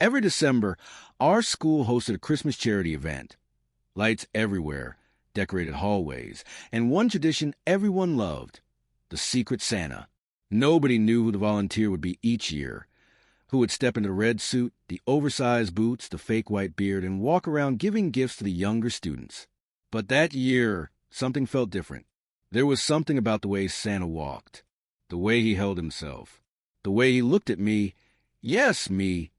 Every December, our school hosted a Christmas charity event. Lights everywhere, decorated hallways, and one tradition everyone loved, the Secret Santa. Nobody knew who the volunteer would be each year, who would step into the red suit, the oversized boots, the fake white beard, and walk around giving gifts to the younger students. But that year, something felt different. There was something about the way Santa walked, the way he held himself, the way he looked at me, yes, me,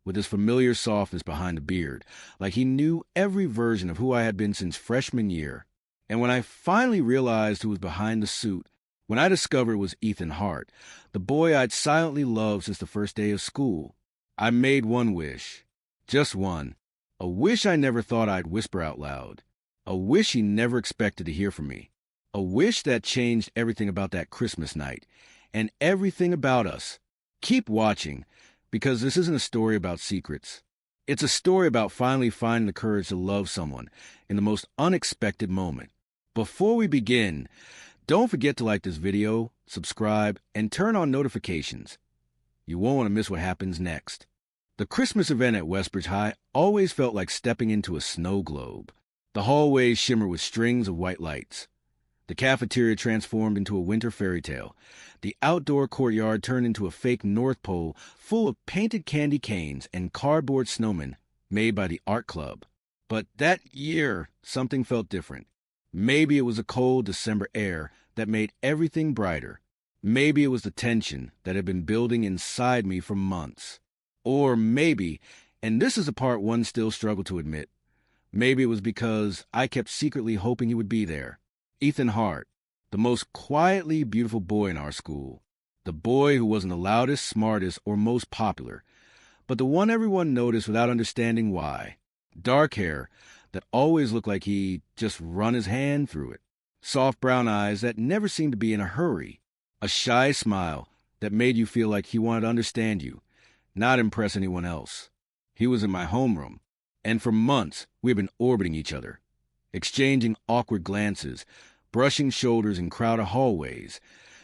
with his familiar softness behind the beard, like he knew every version of who I had been since freshman year. And when I finally realized who was behind the suit, when I discovered it was Ethan Hart, the boy I'd silently loved since the first day of school, I made one wish. Just one. A wish I never thought I'd whisper out loud. A wish he never expected to hear from me. A wish that changed everything about that Christmas night, and everything about us. Keep watching, because this isn't a story about secrets. It's a story about finally finding the courage to love someone in the most unexpected moment. Before we begin, don't forget to like this video, subscribe, and turn on notifications. You won't want to miss what happens next. The Christmas event at Westbridge High always felt like stepping into a snow globe. The hallways shimmered with strings of white lights. The cafeteria transformed into a winter fairy tale. The outdoor courtyard turned into a fake North Pole full of painted candy canes and cardboard snowmen made by the art club. But that year, something felt different. Maybe it was the cold December air that made everything brighter. Maybe it was the tension that had been building inside me for months. Or maybe, and this is the part one still struggled to admit, maybe it was because I kept secretly hoping he would be there. Ethan Hart, the most quietly beautiful boy in our school. The boy who wasn't the loudest, smartest, or most popular, but the one everyone noticed without understanding why. Dark hair that always looked like he just run his hand through it. Soft brown eyes that never seemed to be in a hurry. A shy smile that made you feel like he wanted to understand you, not impress anyone else. He was in my homeroom, and for months we had been orbiting each other, exchanging awkward glances, brushing shoulders in crowded hallways,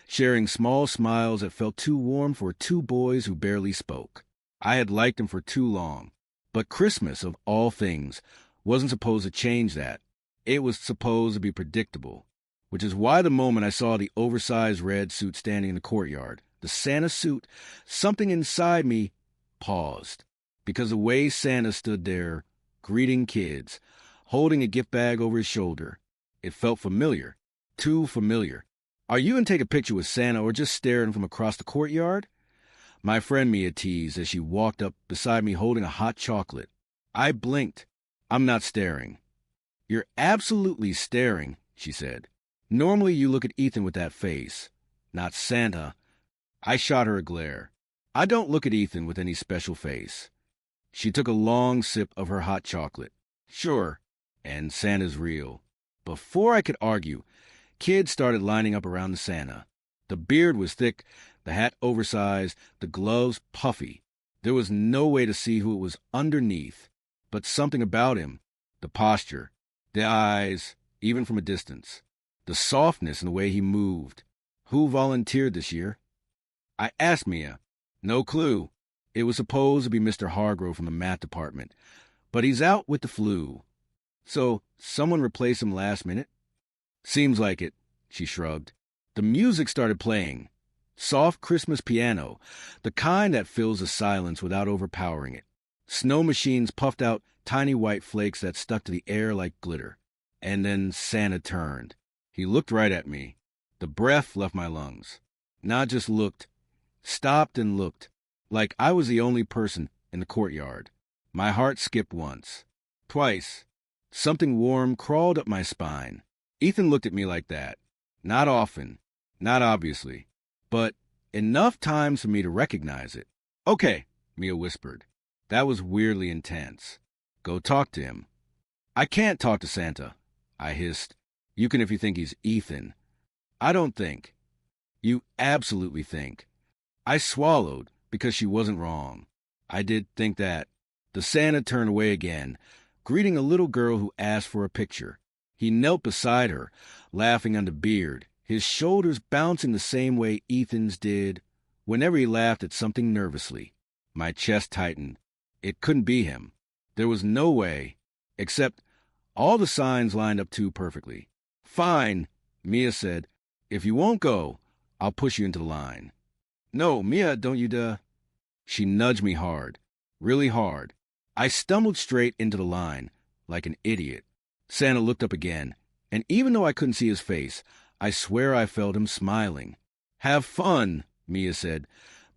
sharing small smiles that felt too warm for two boys who barely spoke. I had liked him for too long, but Christmas, of all things, wasn't supposed to change that. It was supposed to be predictable, which is why the moment I saw the oversized red suit standing in the courtyard, the Santa suit, something inside me paused, because the way Santa stood there, greeting kids, holding a gift bag over his shoulder, it felt familiar, too familiar. Are you going to take a picture with Santa or just staring from across the courtyard? My friend Mia teased as she walked up beside me holding a hot chocolate. I blinked. I'm not staring. You're absolutely staring, she said. Normally you look at Ethan with that face, not Santa. I shot her a glare. I don't look at Ethan with any special face. She took a long sip of her hot chocolate. Sure, and Santa's real. Before I could argue, kids started lining up around the Santa. The beard was thick, the hat oversized, the gloves puffy. There was no way to see who it was underneath, but something about him, the posture, the eyes, even from a distance, the softness in the way he moved. Who volunteered this year? I asked Mia. No clue. It was supposed to be Mr. Hargrove from the math department, but he's out with the flu. So, someone replaced him last minute? Seems like it, she shrugged. The music started playing. Soft Christmas piano, the kind that fills the silence without overpowering it. Snow machines puffed out tiny white flakes that stuck to the air like glitter. And then Santa turned. He looked right at me. The breath left my lungs. Not just looked, stopped and looked, like I was the only person in the courtyard. My heart skipped once, twice. Something warm crawled up my spine. Ethan looked at me like that. Not often, not obviously, but enough times for me to recognize it. Okay, Mia whispered. That was weirdly intense. Go talk to him. I can't talk to Santa, I hissed. You can if you think he's Ethan. I don't think. You absolutely think. I swallowed because she wasn't wrong. I did think that. The Santa turned away again, greeting a little girl who asked for a picture. He knelt beside her, laughing on the beard, his shoulders bouncing the same way Ethan's did whenever he laughed at something nervously. My chest tightened. It couldn't be him. There was no way, except all the signs lined up too perfectly. Fine, Mia said. If you won't go, I'll push you into the line. No, Mia, don't you She nudged me hard, really hard. I stumbled straight into the line, like an idiot. Santa looked up again, and even though I couldn't see his face, I swear I felt him smiling. Have fun, Mia said,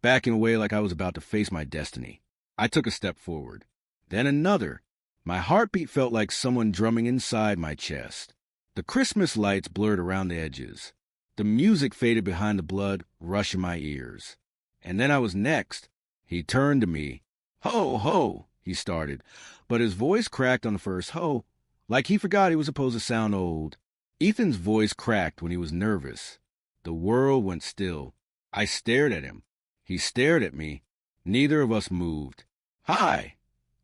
backing away like I was about to face my destiny. I took a step forward, then another. My heartbeat felt like someone drumming inside my chest. The Christmas lights blurred around the edges. The music faded behind the blood rush in my ears. And then I was next. He turned to me. Ho, ho, he started, but his voice cracked on the first ho, like he forgot he was supposed to sound old. Ethan's voice cracked when he was nervous. The world went still. I stared at him. He stared at me. Neither of us moved. Hi,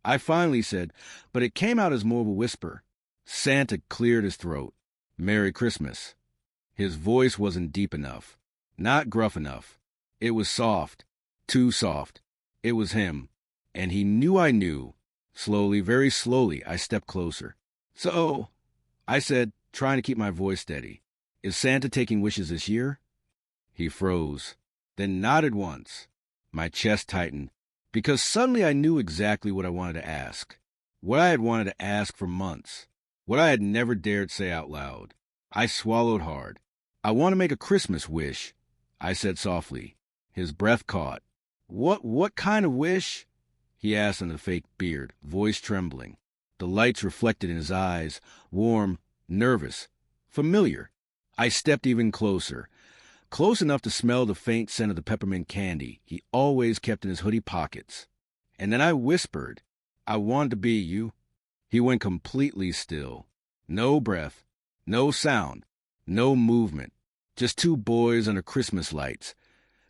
I finally said, but it came out as more of a whisper. Santa cleared his throat. Merry Christmas. His voice wasn't deep enough, not gruff enough. It was soft, too soft. It was him, and he knew I knew. Slowly, very slowly, I stepped closer. So, I said, trying to keep my voice steady, is Santa taking wishes this year? He froze, then nodded once. My chest tightened, because suddenly I knew exactly what I wanted to ask. What I had wanted to ask for months. What I had never dared say out loud. I swallowed hard. I want to make a Christmas wish, I said softly. His breath caught. What kind of wish? He asked in the fake beard, voice trembling. The lights reflected in his eyes, warm, nervous, familiar. I stepped even closer, close enough to smell the faint scent of the peppermint candy he always kept in his hoodie pockets. And then I whispered, I wanted to be you. He went completely still. No breath, no sound, no movement. Just two boys under Christmas lights,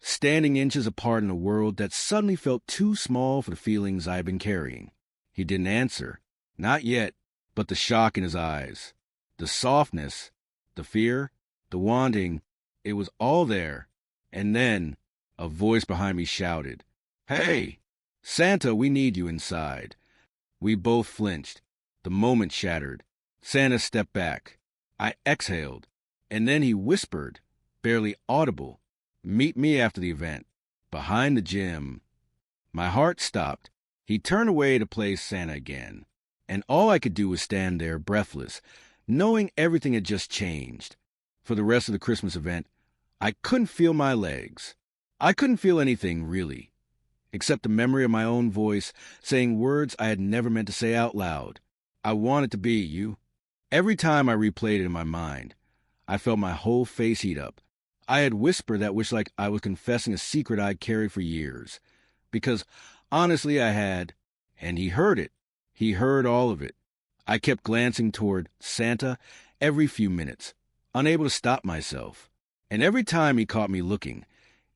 standing inches apart in a world that suddenly felt too small for the feelings I had been carrying. He didn't answer. Not yet, but the shock in his eyes, the softness, the fear, the wanting, it was all there. And then a voice behind me shouted, Hey, Santa, we need you inside. We both flinched. The moment shattered. Santa stepped back. I exhaled, and then he whispered, barely audible, Meet me after the event, behind the gym. My heart stopped. He turned away to play Santa again, and all I could do was stand there breathless, knowing everything had just changed. For the rest of the Christmas event, I couldn't feel my legs. I couldn't feel anything, really, except the memory of my own voice saying words I had never meant to say out loud. I wanted to be you. Every time I replayed it in my mind, I felt my whole face heat up. I had whispered that wish like I was confessing a secret I'd carried for years. Because, honestly, I had. And he heard it. He heard all of it. I kept glancing toward Santa every few minutes, unable to stop myself. And every time he caught me looking,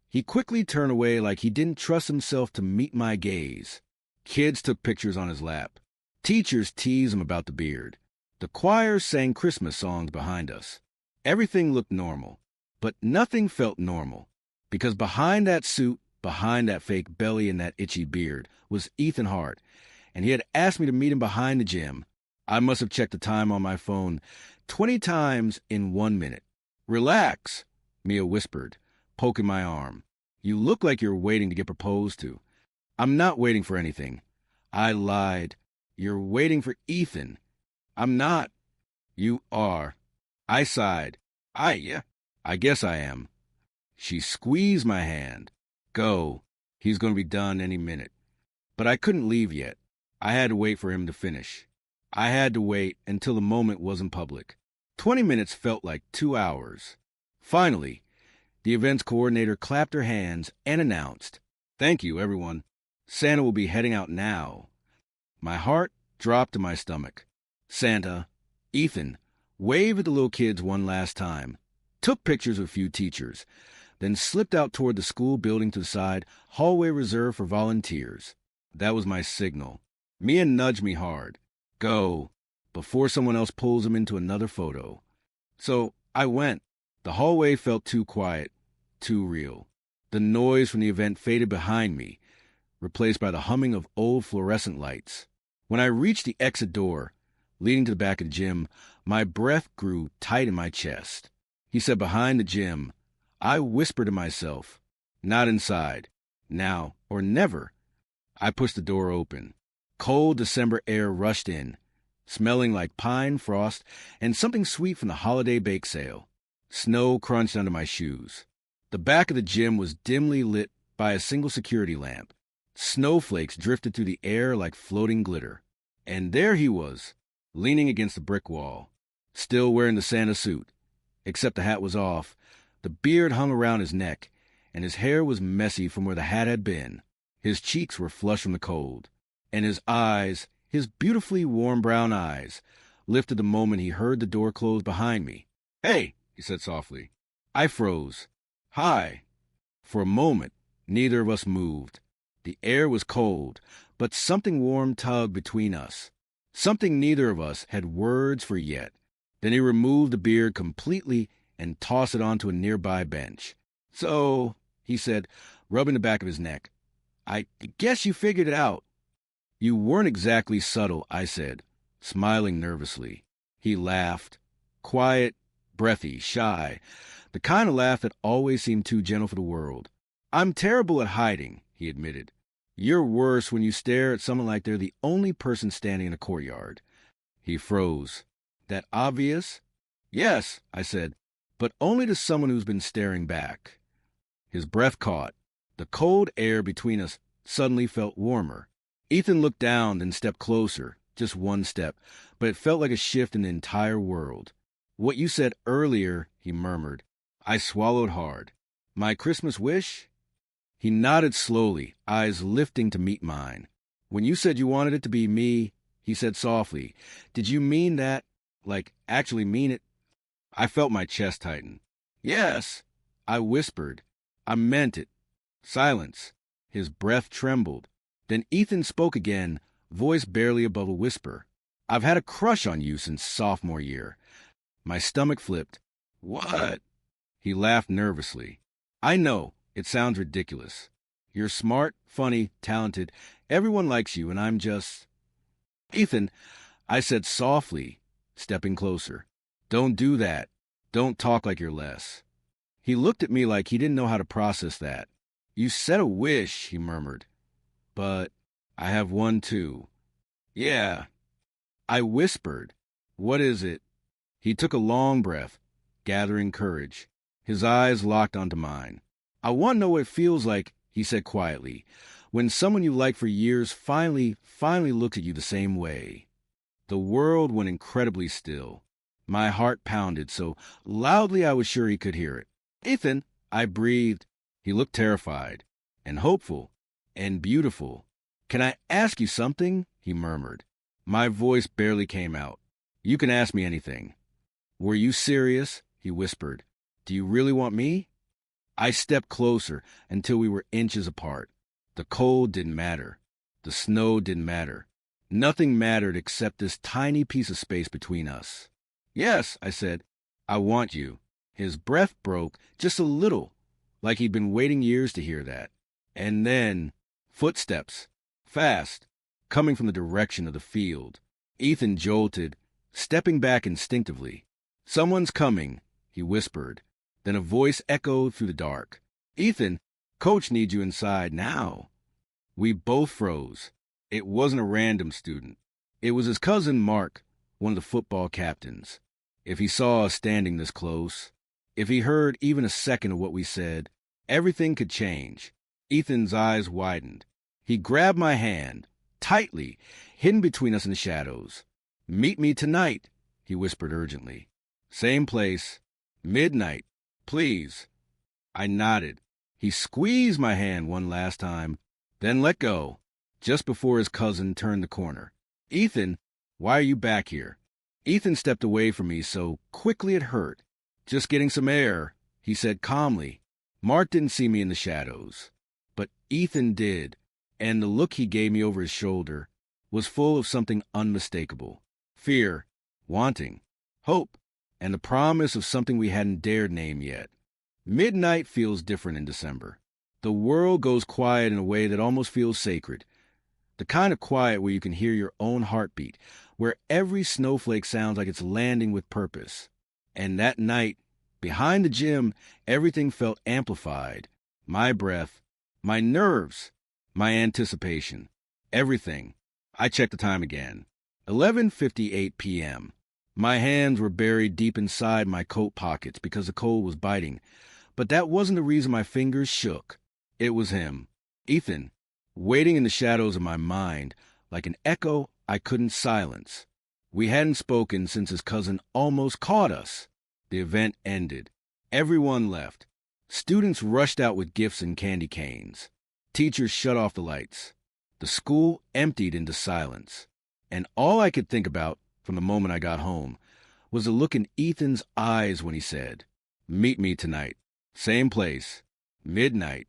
he quickly turned away like he didn't trust himself to meet my gaze. Kids took pictures on his lap. Teachers teased him about the beard. The choir sang Christmas songs behind us. Everything looked normal, but nothing felt normal, because behind that suit, behind that fake belly and that itchy beard, was Ethan Hart, and he had asked me to meet him behind the gym. I must have checked the time on my phone 20 times in 1 minute. Relax, Mia whispered, poking my arm. You look like you're waiting to get proposed to. I'm not waiting for anything. I lied. You're waiting for Ethan. I'm not. You are. I sighed. I guess I am. She squeezed my hand. Go. He's going to be done any minute. But I couldn't leave yet. I had to wait for him to finish. I had to wait until the moment wasn't public. 20 minutes felt like 2 hours. Finally, the event's coordinator clapped her hands and announced, Thank you, everyone. Santa will be heading out now. My heart dropped to my stomach. Santa, Ethan, waved at the little kids one last time, took pictures with a few teachers, then slipped out toward the school building to the side, hallway reserved for volunteers. That was my signal. Mia nudged me hard. Go, before someone else pulls him into another photo. So I went. The hallway felt too quiet, too real. The noise from the event faded behind me. replaced by the humming of old fluorescent lights. When I reached the exit door, leading to the back of the gym, my breath grew tight in my chest. He said behind the gym. I whispered to myself, not inside, now or never. I pushed the door open. Cold December air rushed in, smelling like pine frost and something sweet from the holiday bake sale. Snow crunched under my shoes. The back of the gym was dimly lit by a single security lamp. Snowflakes drifted through the air like floating glitter. And there he was, leaning against the brick wall, still wearing the Santa suit. Except the hat was off, the beard hung around his neck, and his hair was messy from where the hat had been. His cheeks were flushed from the cold, and his eyes, his beautifully warm brown eyes, lifted the moment he heard the door close behind me. "Hey," he said softly. I froze. "Hi." For a moment, neither of us moved. The air was cold, but something warm tugged between us. Something neither of us had words for yet. Then he removed the beard completely and tossed it onto a nearby bench. "So," he said, rubbing the back of his neck, "I guess you figured it out." "You weren't exactly subtle," I said, smiling nervously. He laughed. Quiet, breathy, shy. The kind of laugh that always seemed too gentle for the world. "I'm terrible at hiding," he admitted. "You're worse when you stare at someone like they're the only person standing in a courtyard." He froze. "That obvious?" "Yes," I said, "but only to someone who's been staring back." His breath caught. The cold air between us suddenly felt warmer. Ethan looked down, then stepped closer, just one step, but it felt like a shift in the entire world. "What you said earlier," he murmured. I swallowed hard. "My Christmas wish?" He nodded slowly, eyes lifting to meet mine. "When you said you wanted it to be me," he said softly, "did you mean that? Like, actually mean it?" I felt my chest tighten. "Yes," I whispered. "I meant it." Silence. His breath trembled. Then Ethan spoke again, voice barely above a whisper. "I've had a crush on you since sophomore year." My stomach flipped. "What?" He laughed nervously. "I know, it sounds ridiculous. You're smart, funny, talented. Everyone likes you, and I'm just—" "Ethan," I said softly, stepping closer. "Don't do that. Don't talk like you're less." He looked at me like he didn't know how to process that. "You said a wish," he murmured. "But I have one too." "Yeah." I whispered. "What is it?" He took a long breath, gathering courage. His eyes locked onto mine. "I want to know what it feels like," he said quietly, "when someone you liked for years finally looks at you the same way." The world went incredibly still. My heart pounded so loudly I was sure he could hear it. "Ethan," I breathed. He looked terrified, and hopeful, and beautiful. "Can I ask you something?" he murmured. My voice barely came out. "You can ask me anything." "Were you serious?" he whispered. "Do you really want me?" I stepped closer until we were inches apart. The cold didn't matter. The snow didn't matter. Nothing mattered except this tiny piece of space between us. "Yes," I said. "I want you." His breath broke just a little, like he'd been waiting years to hear that. And then, footsteps, fast, coming from the direction of the field. Ethan jolted, stepping back instinctively. "Someone's coming," he whispered. Then a voice echoed through the dark. "Ethan, Coach needs you inside now." We both froze. It wasn't a random student. It was his cousin Mark, one of the football captains. If he saw us standing this close, if he heard even a second of what we said, everything could change. Ethan's eyes widened. He grabbed my hand, tightly, hidden between us in the shadows. "Meet me tonight," he whispered urgently. "Same place, midnight, please." I nodded. He squeezed my hand one last time, then let go, just before his cousin turned the corner. "Ethan, why are you back here?" Ethan stepped away from me so quickly it hurt. "Just getting some air," he said calmly. Mark didn't see me in the shadows, but Ethan did, and the look he gave me over his shoulder was full of something unmistakable. Fear, wanting, hope, and the promise of something we hadn't dared name yet. Midnight feels different in December. The world goes quiet in a way that almost feels sacred. The kind of quiet where you can hear your own heartbeat, where every snowflake sounds like it's landing with purpose. And that night, behind the gym, everything felt amplified. My breath, my nerves, my anticipation, everything. I checked the time again. 11:58 p.m. My hands were buried deep inside my coat pockets because the cold was biting. But that wasn't the reason my fingers shook. It was him, Ethan, waiting in the shadows of my mind, like an echo I couldn't silence. We hadn't spoken since his cousin almost caught us. The event ended. Everyone left. Students rushed out with gifts and candy canes. Teachers shut off the lights. The school emptied into silence. And all I could think about, from the moment I got home, was the look in Ethan's eyes when he said, "Meet me tonight. Same place. Midnight."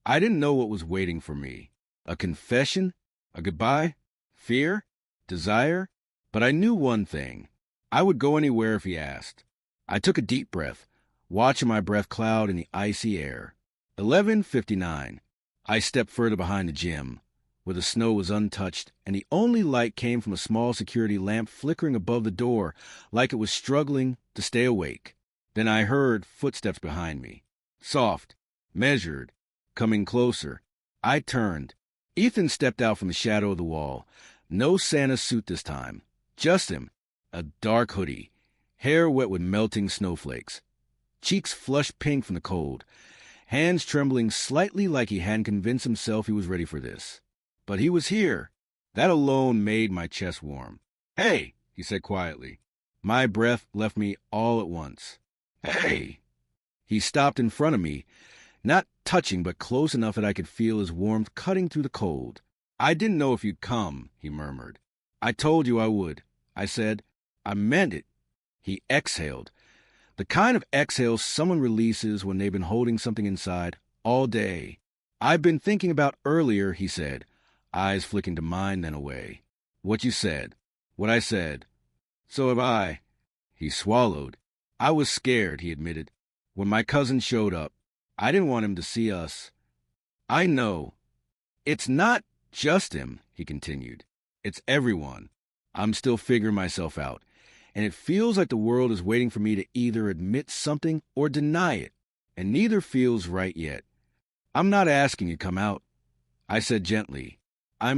I didn't know what was waiting for me. A confession? A goodbye? Fear? Desire? But I knew one thing. I would go anywhere if he asked. I took a deep breath, watching my breath cloud in the icy air. 11:59. I stepped further behind the gym, where the snow was untouched, and the only light came from a small security lamp flickering above the door, like it was struggling to stay awake. Then I heard footsteps behind me. Soft, measured, coming closer. I turned. Ethan stepped out from the shadow of the wall. No Santa suit this time. Just him. A dark hoodie. Hair wet with melting snowflakes. Cheeks flushed pink from the cold. Hands trembling slightly like he hadn't convinced himself he was ready for this. But he was here. That alone made my chest warm. "Hey," he said quietly. My breath left me all at once. "Hey." He stopped in front of me, not touching but close enough that I could feel his warmth cutting through the cold. "I didn't know if you'd come," he murmured. "I told you I would." I said. "I meant it." He exhaled. The kind of exhale someone releases when they've been holding something inside all day. "I've been thinking about earlier," he said, eyes flicking to mine then away. "What you said. What I said." "So have I." He swallowed. "I was scared," he admitted. "When my cousin showed up, I didn't want him to see us." "I know. It's not just him," he continued. "It's everyone. I'm still figuring myself out, and it feels like the world is waiting for me to either admit something or deny it, and neither feels right yet. I'm not asking you to come out," I said gently. "I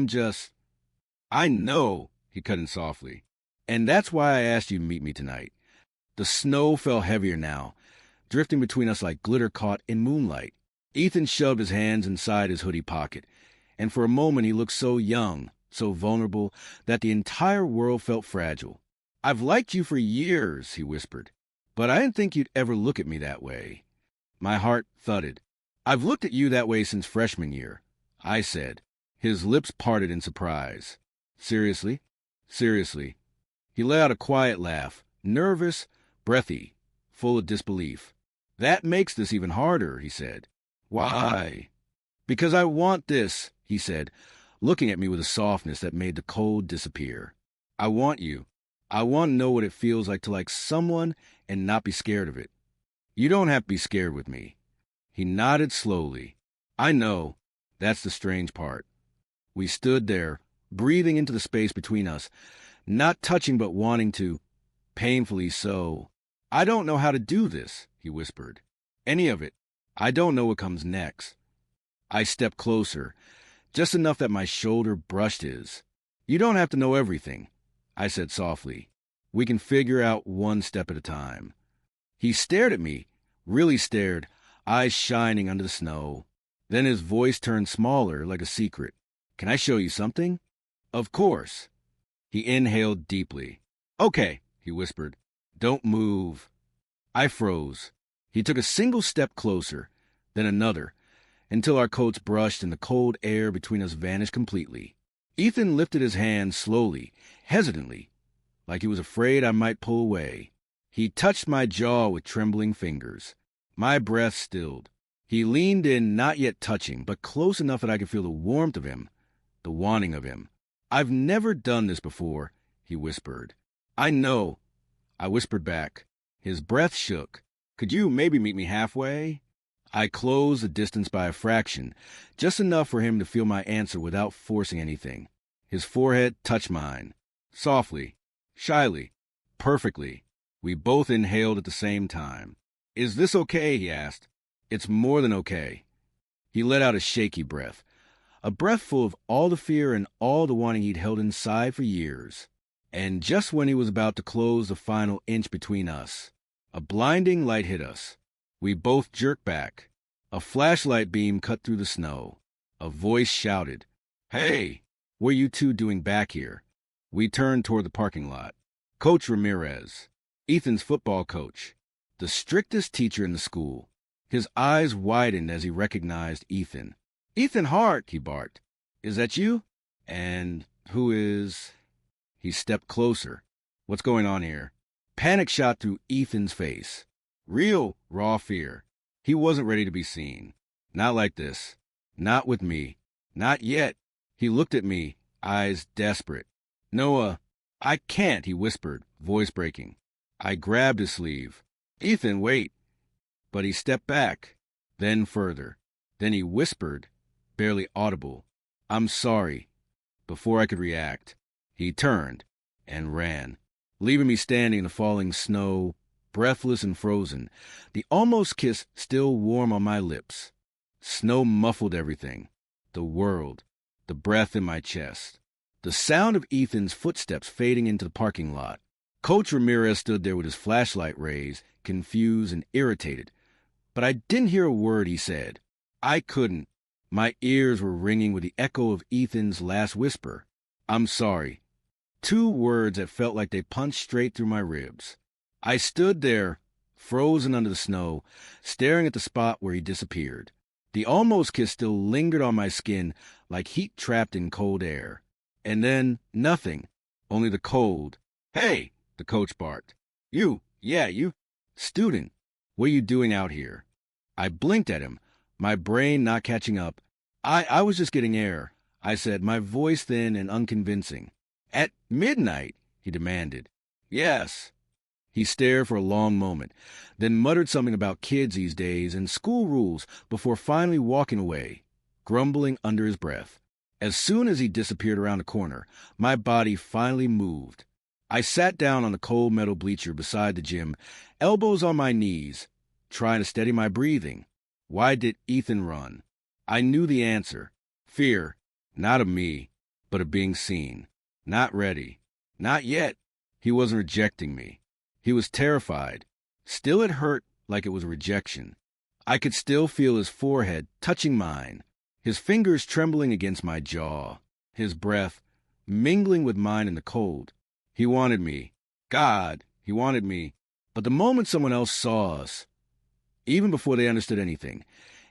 know," he cut in softly. "And that's why I asked you to meet me tonight." The snow fell heavier now, drifting between us like glitter caught in moonlight. Ethan shoved his hands inside his hoodie pocket, and for a moment he looked so young, so vulnerable, that the entire world felt fragile. "I've liked you for years," he whispered, "but I didn't think you'd ever look at me that way." My heart thudded. "I've looked at you that way since freshman year," I said. His lips parted in surprise. "Seriously?" "Seriously." He let out a quiet laugh, nervous, breathy, full of disbelief. "That makes this even harder," he said. "Why?" "Because I want this," he said, looking at me with a softness that made the cold disappear. "I want you. I want to know what it feels like to like someone and not be scared of it. You don't have to be scared with me." He nodded slowly. "I know. That's the strange part." We stood there, breathing into the space between us, not touching but wanting to, painfully so. "I don't know how to do this," he whispered. "Any of it. I don't know what comes next." I stepped closer, just enough that my shoulder brushed his. "You don't have to know everything," I said softly. "We can figure out one step at a time." He stared at me, really stared, eyes shining under the snow. Then his voice turned smaller, like a secret. "Can I show you something?" "Of course." He inhaled deeply. "Okay," he whispered. "Don't move." I froze. He took a single step closer, then another, until our coats brushed and the cold air between us vanished completely. Ethan lifted his hand slowly, hesitantly, like he was afraid I might pull away. He touched my jaw with trembling fingers. My breath stilled. He leaned in, not yet touching, but close enough that I could feel the warmth of him, the wanting of him. "I've never done this before," he whispered. "I know," I whispered back. His breath shook. "Could you maybe meet me halfway?" I closed the distance by a fraction, just enough for him to feel my answer without forcing anything. His forehead touched mine. Softly, shyly, perfectly. We both inhaled at the same time. "Is this okay?" he asked. "It's more than okay." He let out a shaky breath, a breath full of all the fear and all the wanting he'd held inside for years. And just when he was about to close the final inch between us, a blinding light hit us. We both jerked back. A flashlight beam cut through the snow. A voice shouted, "Hey, what are you two doing back here?" We turned toward the parking lot. Coach Ramirez, Ethan's football coach, the strictest teacher in the school. His eyes widened as he recognized Ethan. "Ethan Hart," he barked. "Is that you? And who is—" He stepped closer. "What's going on here?" Panic shot through Ethan's face. Real, raw fear. He wasn't ready to be seen. Not like this. Not with me. Not yet. He looked at me, eyes desperate. "Noah, I can't," he whispered, voice breaking. I grabbed his sleeve. "Ethan, wait." But he stepped back, then further. Then he whispered, barely audible, "I'm sorry." Before I could react, he turned and ran, leaving me standing in the falling snow, breathless and frozen, the almost kiss still warm on my lips. Snow muffled everything, the world, the breath in my chest. The sound of Ethan's footsteps fading into the parking lot. Coach Ramirez stood there with his flashlight raised, confused and irritated. But I didn't hear a word he said. I couldn't. My ears were ringing with the echo of Ethan's last whisper. "I'm sorry." 2 words that felt like they punched straight through my ribs. I stood there, frozen under the snow, staring at the spot where he disappeared. The almost kiss still lingered on my skin like heat trapped in cold air. And then nothing, only the cold. "Hey!" the coach barked. You. Student, what are you doing out here?" I blinked at him, my brain not catching up. I was just getting air," I said, my voice thin and unconvincing. "At midnight?" he demanded. "Yes." He stared for a long moment, then muttered something about kids these days and school rules before finally walking away, grumbling under his breath. As soon as he disappeared around the corner, my body finally moved. I sat down on the cold metal bleacher beside the gym, elbows on my knees, trying to steady my breathing. Why did Ethan run? I knew the answer. Fear, not of me, but of being seen. Not ready. Not yet. He wasn't rejecting me. He was terrified. Still it hurt like it was rejection. I could still feel his forehead touching mine, his fingers trembling against my jaw, his breath mingling with mine in the cold. He wanted me. God, he wanted me. But the moment someone else saw us, even before they understood anything,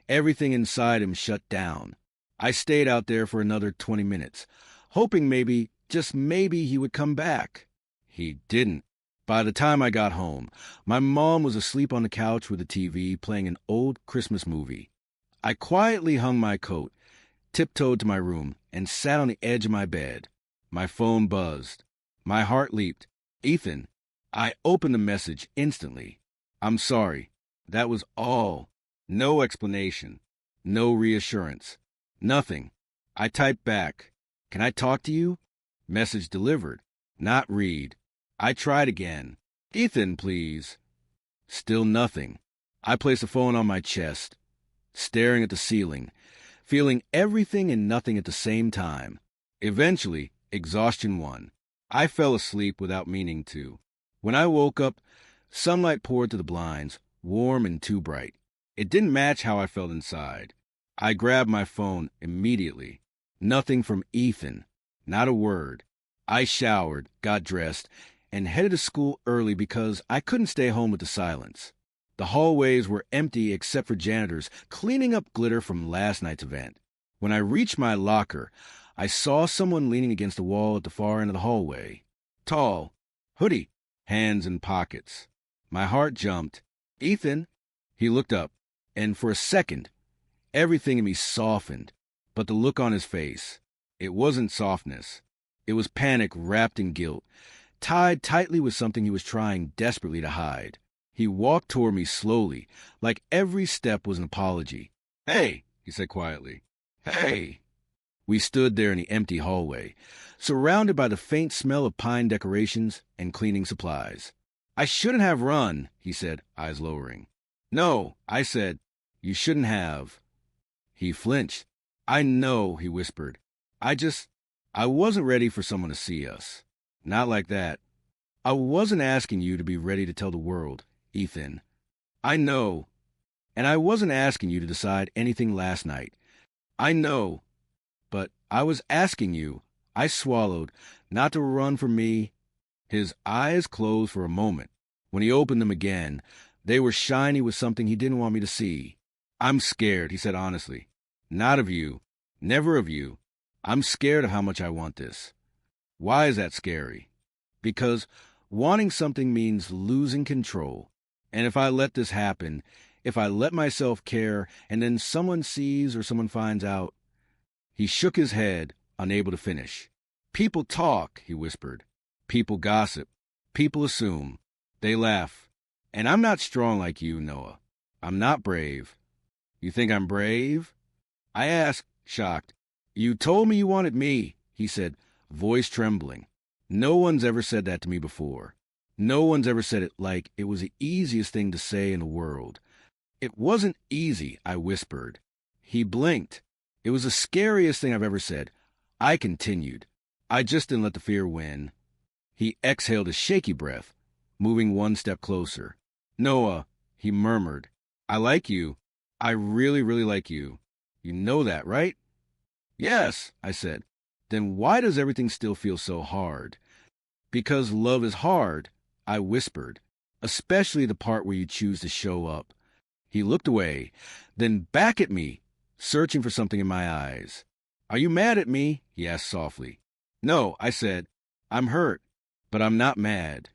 everything inside him shut down. I stayed out there for another 20 minutes, hoping maybe, just maybe, he would come back. He didn't. By the time I got home, my mom was asleep on the couch with the TV playing an old Christmas movie. I quietly hung my coat, tiptoed to my room, and sat on the edge of my bed. My phone buzzed. My heart leaped. "Ethan." I opened the message instantly. "I'm sorry." That was all. No explanation. No reassurance. Nothing. I typed back, "Can I talk to you?" Message delivered. Not read. I tried again. "Ethan, please." Still nothing. I placed the phone on my chest, staring at the ceiling, feeling everything and nothing at the same time. Eventually, exhaustion won. I fell asleep without meaning to. When I woke up, sunlight poured through the blinds, warm and too bright. It didn't match how I felt inside. I grabbed my phone immediately. Nothing from Ethan. Not a word. I showered, got dressed, and headed to school early because I couldn't stay home with the silence. The hallways were empty except for janitors cleaning up glitter from last night's event. When I reached my locker, I saw someone leaning against the wall at the far end of the hallway. Tall, hoodie, hands in pockets. My heart jumped. "Ethan?" He looked up, and for a second, everything in me softened. But the look on his face, it wasn't softness. It was panic wrapped in guilt, tied tightly with something he was trying desperately to hide. He walked toward me slowly, like every step was an apology. "Hey," he said quietly. "Hey." We stood there in the empty hallway, surrounded by the faint smell of pine decorations and cleaning supplies. "I shouldn't have run," he said, eyes lowering. "No," I said, "you shouldn't have." He flinched. "I know," he whispered. I wasn't ready for someone to see us. Not like that. I wasn't asking you to be ready to tell the world, Ethan. I know. And I wasn't asking you to decide anything last night. I know. But I was asking you," I swallowed, "not to run from me." His eyes closed for a moment. When he opened them again, they were shiny with something he didn't want me to see. "I'm scared," he said honestly. "Not of you. Never of you. I'm scared of how much I want this." "Why is that scary?" "Because wanting something means losing control. And if I let this happen, if I let myself care, and then someone sees or someone finds out..." He shook his head, unable to finish. "People talk," he whispered. "People gossip. People assume. They laugh. And I'm not strong like you, Noah. I'm not brave." "You think I'm brave?" I asked, shocked. "You told me you wanted me," he said, voice trembling. "No one's ever said that to me before. No one's ever said it like it was the easiest thing to say in the world." "It wasn't easy," I whispered. He blinked. "It was the scariest thing I've ever said." I continued. "I just didn't let the fear win." He exhaled a shaky breath, moving one step closer. "Noah," he murmured, "I like you. I really, really like you. You know that, right?" "Yes," I said. "Then why does everything still feel so hard?" "Because love is hard," I whispered, "especially the part where you choose to show up." He looked away, then back at me, searching for something in my eyes. "Are you mad at me?" he asked softly. "No," I said. "I'm hurt, but I'm not mad."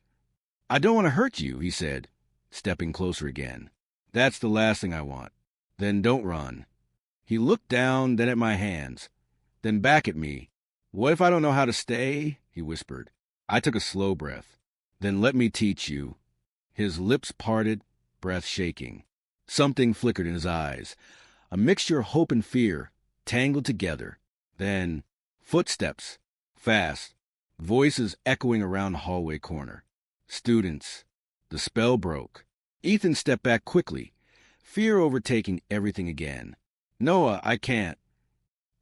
"I don't want to hurt you," he said, stepping closer again. "That's the last thing I want." "Then don't run." He looked down, then at my hands, then back at me. "What if I don't know how to stay?" he whispered. I took a slow breath. "Then let me teach you." His lips parted, breath shaking. Something flickered in his eyes, a mixture of hope and fear, tangled together. Then, footsteps, fast, voices echoing around the hallway corner. Students. The spell broke. Ethan stepped back quickly, fear overtaking everything again. "Noah, I can't."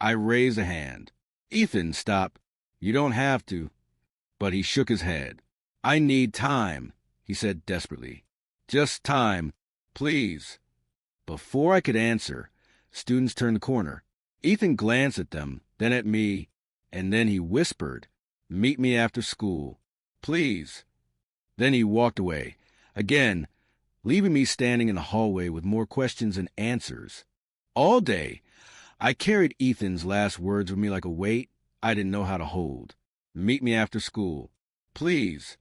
I raised a hand. "Ethan, stop. You don't have to." But he shook his head. "I need time," he said desperately. "Just time. Please." Before I could answer, students turned the corner. Ethan glanced at them, then at me, and then he whispered, "Meet me after school. Please." Then he walked away, again, leaving me standing in the hallway with more questions than answers. All day, I carried Ethan's last words with me like a weight I didn't know how to hold. "Meet me after school. Please."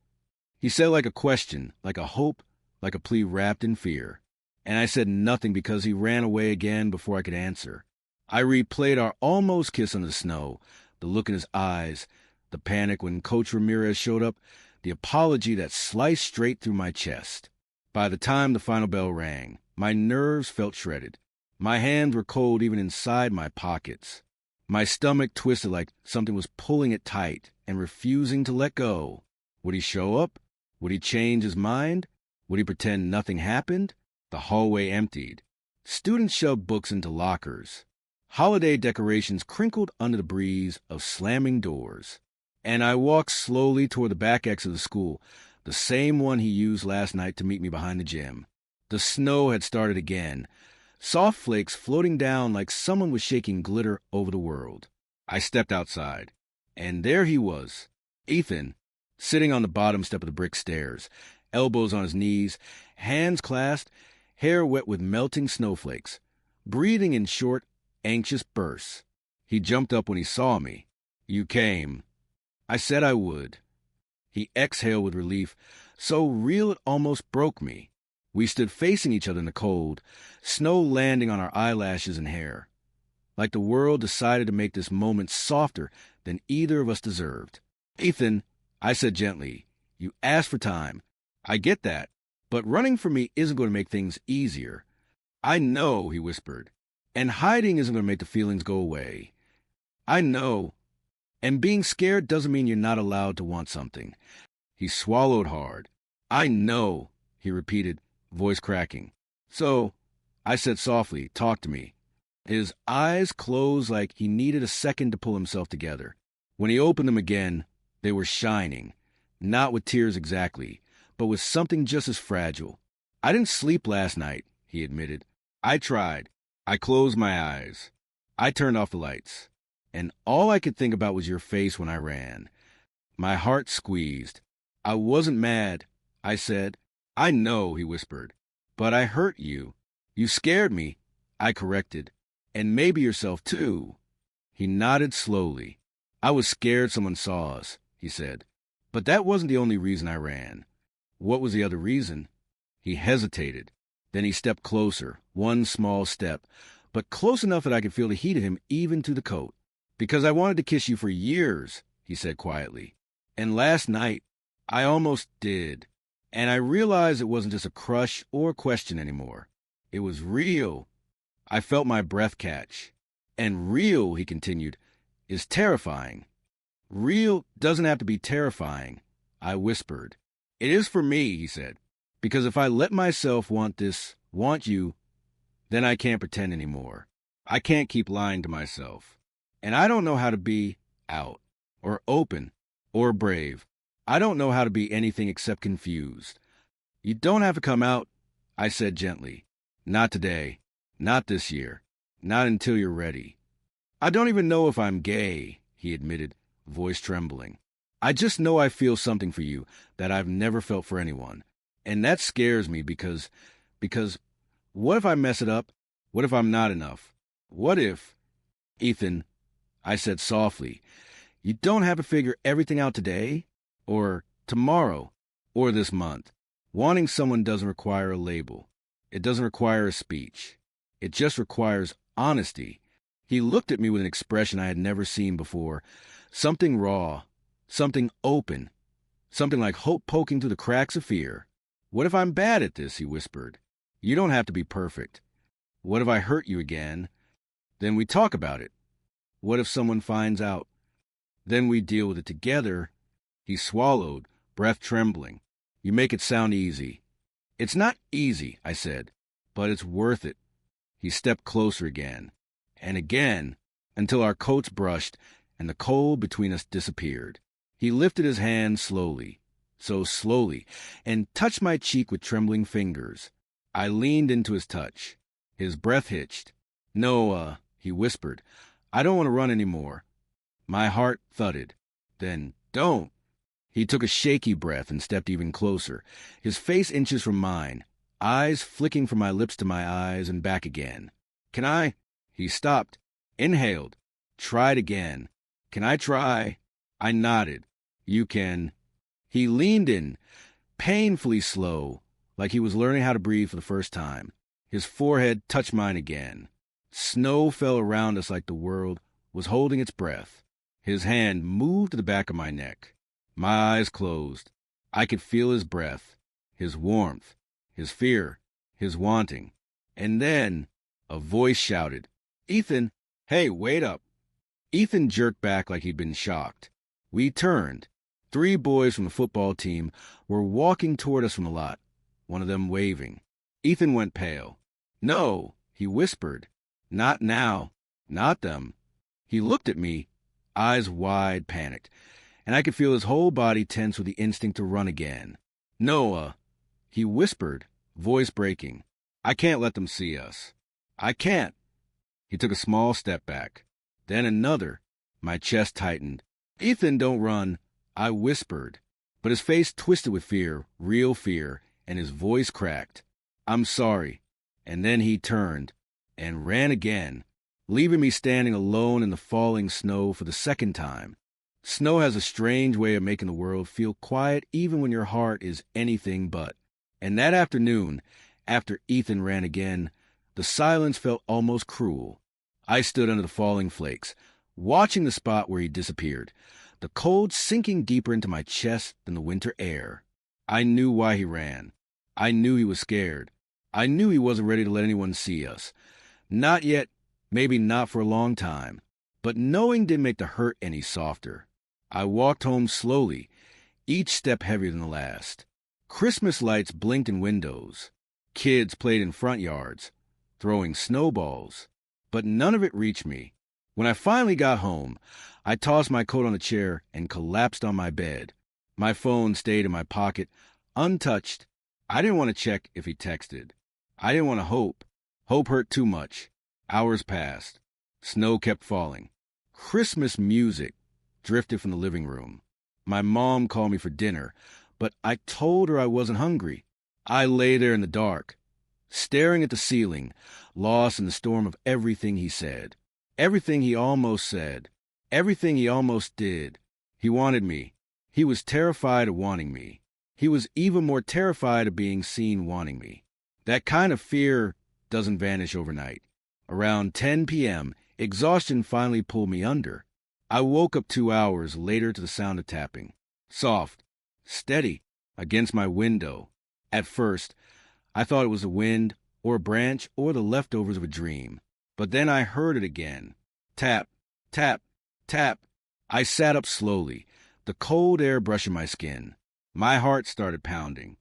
He said like a question, like a hope, like a plea wrapped in fear. And I said nothing because he ran away again before I could answer. I replayed our almost kiss in the snow, the look in his eyes, the panic when Coach Ramirez showed up, the apology that sliced straight through my chest. By the time the final bell rang, my nerves felt shredded. My hands were cold even inside my pockets. My stomach twisted like something was pulling it tight and refusing to let go. Would he show up? Would he change his mind? Would he pretend nothing happened? The hallway emptied. Students shoved books into lockers. Holiday decorations crinkled under the breeze of slamming doors. And I walked slowly toward the back exit of the school, the same one he used last night to meet me behind the gym. The snow had started again, soft flakes floating down like someone was shaking glitter over the world. I stepped outside, and there he was, Ethan, sitting on the bottom step of the brick stairs, elbows on his knees, hands clasped, hair wet with melting snowflakes, breathing in short, anxious bursts. He jumped up when he saw me. "You came." I said I would. He exhaled with relief, so real it almost broke me. We stood facing each other in the cold, snow landing on our eyelashes and hair. Like the world decided to make this moment softer than either of us deserved. "Ethan," I said gently, "you asked for time. I get that. But running from me isn't going to make things easier. I know, he whispered. And hiding isn't going to make the feelings go away. I know. And being scared doesn't mean you're not allowed to want something. He swallowed hard. I know, he repeated, voice cracking. So, I said softly, talk to me. His eyes closed like he needed a second to pull himself together. When he opened them again, they were shining. Not with tears exactly, but with something just as fragile. I didn't sleep last night, he admitted. I tried. I closed my eyes. I turned off the lights. And all I could think about was your face when I ran. My heart squeezed. I wasn't mad, I said. I know, he whispered. But I hurt you. You scared me, I corrected. And maybe yourself too. He nodded slowly. I was scared someone saw us, he said. But that wasn't the only reason I ran. What was the other reason? He hesitated. Then he stepped closer, one small step, but close enough that I could feel the heat of him even through the coat. Because I wanted to kiss you for years, he said quietly. And last night, I almost did. And I realized it wasn't just a crush or question anymore. It was real. I felt my breath catch. And real, he continued, is terrifying. Real doesn't have to be terrifying, I whispered. It is for me, he said, because if I let myself want you, then I can't pretend anymore. I can't keep lying to myself. And I don't know how to be out, or open, or brave. I don't know how to be anything except confused. You don't have to come out, I said gently. Not today. Not this year. Not until you're ready. I don't even know if I'm gay, he admitted, voice trembling. I just know I feel something for you that I've never felt for anyone. And that scares me because what if I mess it up? What if I'm not enough? What if, Ethan, I said softly, you don't have to figure everything out today, or tomorrow, or this month. Wanting someone doesn't require a label. It doesn't require a speech. It just requires honesty. He looked at me with an expression I had never seen before. Something raw, something open, something like hope poking through the cracks of fear. What if I'm bad at this, he whispered. You don't have to be perfect. What if I hurt you again? Then we talk about it. What if someone finds out? Then we deal with it together. He swallowed, breath trembling. You make it sound easy. It's not easy, I said, but it's worth it. He stepped closer again, and again, until our coats brushed and the cold between us disappeared. He lifted his hand slowly, so slowly, and touched my cheek with trembling fingers. I leaned into his touch. His breath hitched. No, he whispered, I don't want to run anymore. My heart thudded. Then, don't. He took a shaky breath and stepped even closer, his face inches from mine, eyes flicking from my lips to my eyes and back again. Can I? He stopped, inhaled, tried again. Can I try? I nodded. You can. He leaned in, painfully slow, like he was learning how to breathe for the first time. His forehead touched mine again. Snow fell around us like the world was holding its breath. His hand moved to the back of my neck. My eyes closed. I could feel his breath, his warmth, his fear, his wanting. And then a voice shouted, Ethan, hey, wait up. Ethan jerked back like he'd been shocked. We turned. 3 boys from the football team were walking toward us from the lot, one of them waving. Ethan went pale. No, he whispered. Not now. Not them. He looked at me, eyes wide, panicked, and I could feel his whole body tense with the instinct to run again. No, he whispered, voice breaking. I can't let them see us. I can't. He took a small step back. Then another. My chest tightened. Ethan, don't run, I whispered. But his face twisted with fear, real fear, and his voice cracked. I'm sorry. And then he turned and ran again, leaving me standing alone in the falling snow for the second time. Snow has a strange way of making the world feel quiet even when your heart is anything but. And that afternoon, after Ethan ran again, the silence felt almost cruel. I stood under the falling flakes, watching the spot where he disappeared, the cold sinking deeper into my chest than the winter air. I knew why he ran. I knew he was scared. I knew he wasn't ready to let anyone see us. Not yet, maybe not for a long time. But knowing didn't make the hurt any softer. I walked home slowly, each step heavier than the last. Christmas lights blinked in windows. Kids played in front yards, throwing snowballs. But none of it reached me. When I finally got home, I tossed my coat on the chair and collapsed on my bed. My phone stayed in my pocket, untouched. I didn't want to check if he texted. I didn't want to hope. Hope hurt too much. Hours passed. Snow kept falling. Christmas music drifted from the living room. My mom called me for dinner, but I told her I wasn't hungry. I lay there in the dark, staring at the ceiling, lost in the storm of everything he said. Everything he almost said. Everything he almost did. He wanted me. He was terrified of wanting me. He was even more terrified of being seen wanting me. That kind of fear doesn't vanish overnight. Around 10 p.m., exhaustion finally pulled me under. I woke up 2 hours later to the sound of tapping. Soft, steady, against my window. At first, I thought it was the wind, or a branch, or the leftovers of a dream. But then I heard it again. Tap, tap, tap. I sat up slowly, the cold air brushing my skin. My heart started pounding.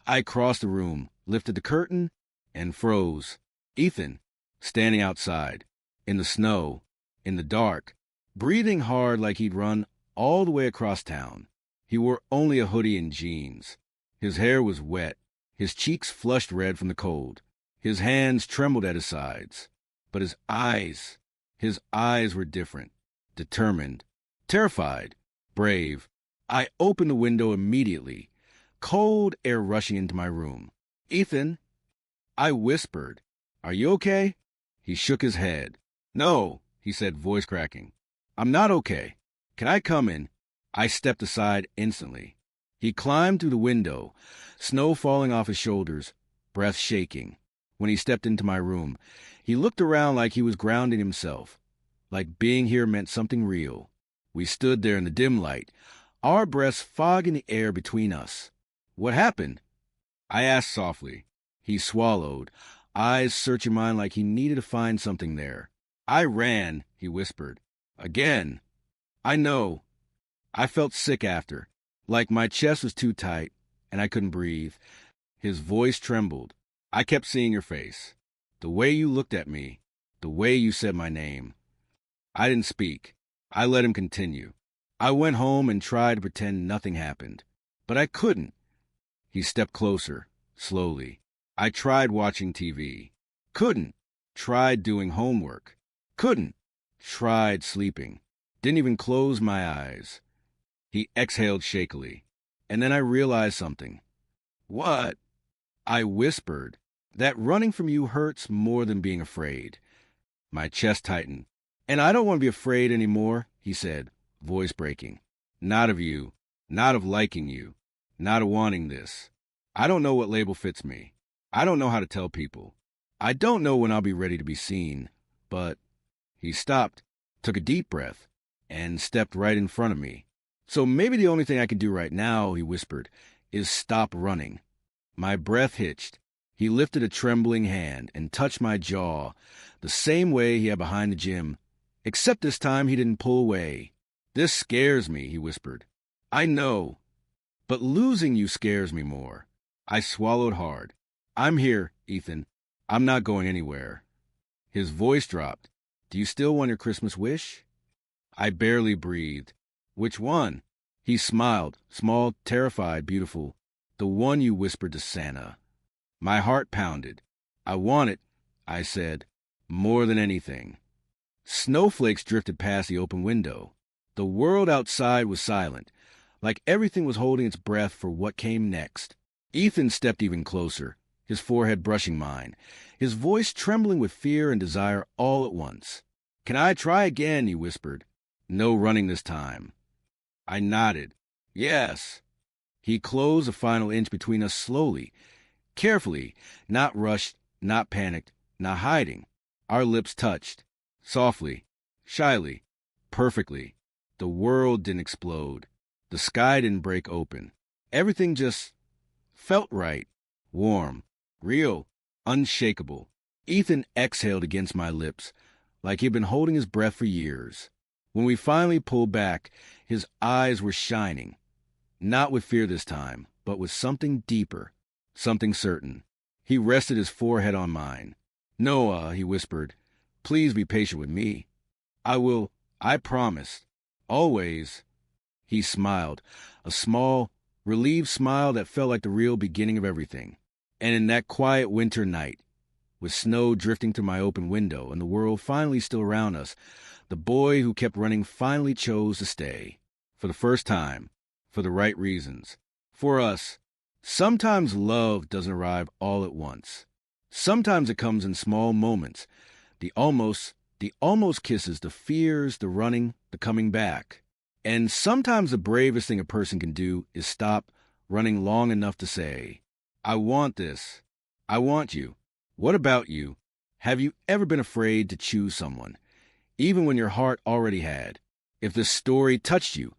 I crossed the room, lifted the curtain, and froze. Ethan, standing outside, in the snow, in the dark, breathing hard like he'd run all the way across town. He wore only a hoodie and jeans. His hair was wet, his cheeks flushed red from the cold. His hands trembled at his sides. But his eyes were different, determined, terrified, brave. I opened the window immediately, cold air rushing into my room. "Ethan," I whispered, "are you okay?" He shook his head. "No," he said, voice cracking. "I'm not okay. Can I come in?" I stepped aside instantly. He climbed through the window, snow falling off his shoulders, breath shaking. When he stepped into my room, he looked around like he was grounding himself, like being here meant something real. We stood there in the dim light, our breaths fogging the air between us. "What happened?" I asked softly. He swallowed, eyes searching mine like he needed to find something there. "I ran," he whispered. "Again." "I know." I felt sick after, like my chest was too tight and I couldn't breathe. His voice trembled. "I kept seeing your face. The way you looked at me. The way you said my name." I didn't speak. I let him continue. I went home and tried to pretend nothing happened. But I couldn't. He stepped closer, slowly. I tried watching TV. Couldn't. Tried doing homework. Couldn't. Tried sleeping. Didn't even close my eyes. He exhaled shakily. And then I realized something. "What?" I whispered. "That running from you hurts more than being afraid." My chest tightened. "And I don't want to be afraid anymore," he said, voice breaking. "Not of you. Not of liking you. Not of wanting this. I don't know what label fits me. I don't know how to tell people. I don't know when I'll be ready to be seen. But..." He stopped, took a deep breath, and stepped right in front of me. "So maybe the only thing I can do right now," he whispered, "is stop running." My breath hitched. He lifted a trembling hand and touched my jaw, the same way he had behind the gym, except this time he didn't pull away. "This scares me," he whispered. "I know. But losing you scares me more." I swallowed hard. "I'm here, Ethan. I'm not going anywhere." His voice dropped. "Do you still want your Christmas wish?" I barely breathed. "Which one?" He smiled, small, terrified, beautiful. "The one you whispered to Santa." My heart pounded. "I want it," I said, "more than anything." Snowflakes drifted past the open window. The world outside was silent, like everything was holding its breath for what came next. Ethan stepped even closer, his forehead brushing mine, his voice trembling with fear and desire all at once. "Can I try again?" he whispered. "No running this time." I nodded. "Yes." He closed the final inch between us slowly, carefully, not rushed, not panicked, not hiding. Our lips touched, softly, shyly, perfectly. The world didn't explode. The sky didn't break open. Everything just felt right. Warm, real, unshakable. Ethan exhaled against my lips, like he'd been holding his breath for years. When we finally pulled back, his eyes were shining. Not with fear this time, but with something deeper, something certain. He rested his forehead on mine. "Noah," he whispered, "please be patient with me. I will, I promise. Always." He smiled, a small, relieved smile that felt like the real beginning of everything. And in that quiet winter night, with snow drifting through my open window and the world finally still around us, the boy who kept running finally chose to stay. For the first time, for the right reasons. For us, sometimes love doesn't arrive all at once. Sometimes it comes in small moments. The almost kisses, the fears, the running, the coming back. And sometimes the bravest thing a person can do is stop running long enough to say, "I want this. I want you. What about you?" Have you ever been afraid to choose someone, even when your heart already had? If this story touched you,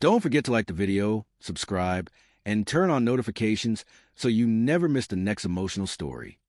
don't forget to like the video, subscribe, and turn on notifications so you never miss the next emotional story.